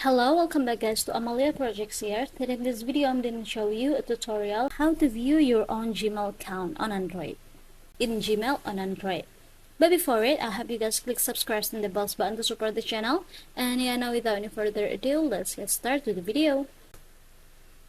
Hello, welcome back guys to Amalia Projects here. Today in this video I'm going to show you a tutorial how to view your own Gmail account on Android. In Gmail on Android. But before it, I hope you guys click subscribe and the bells button to support the channel. And yeah, now without any further ado, let's get started with the video.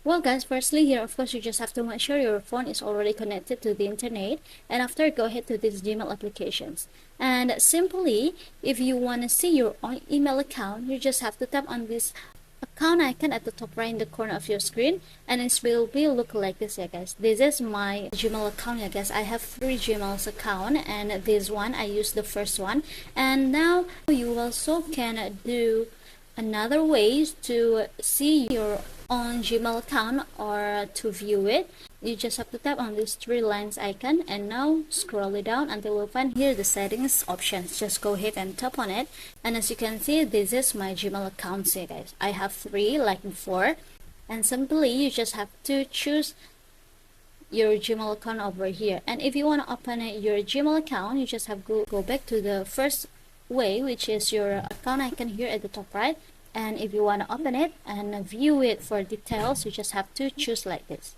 Well guys, firstly here of course you just have to make sure your phone is already connected to the internet, and after go ahead to these Gmail applications. And simply, if you want to see your own email account, you just have to tap on this account icon at the top right in the corner of your screen, and it will be look like this. Yeah guys, this is my Gmail account. Yeah guys, I have 3 Gmail's account, and this one I use the first one. And now you also can do another ways to see your own Gmail account or to view it. You just have to tap on this 3 lines icon, and now scroll it down until you find here the settings options. Just go ahead and tap on it, and as you can see, this is my Gmail account. See guys, I have 3 like before, and simply you just have to choose your Gmail account over here. And if you want to open your Gmail account, you just have to go back to the first way, which is your account icon here at the top right. And if you want to open it and view it for details, you just have to choose like this.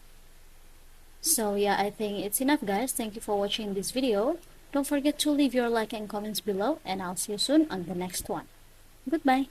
So yeah, I think it's enough guys. Thank you for watching this video. Don't forget to leave your like and comments below, and I'll see you soon on the next one. Goodbye.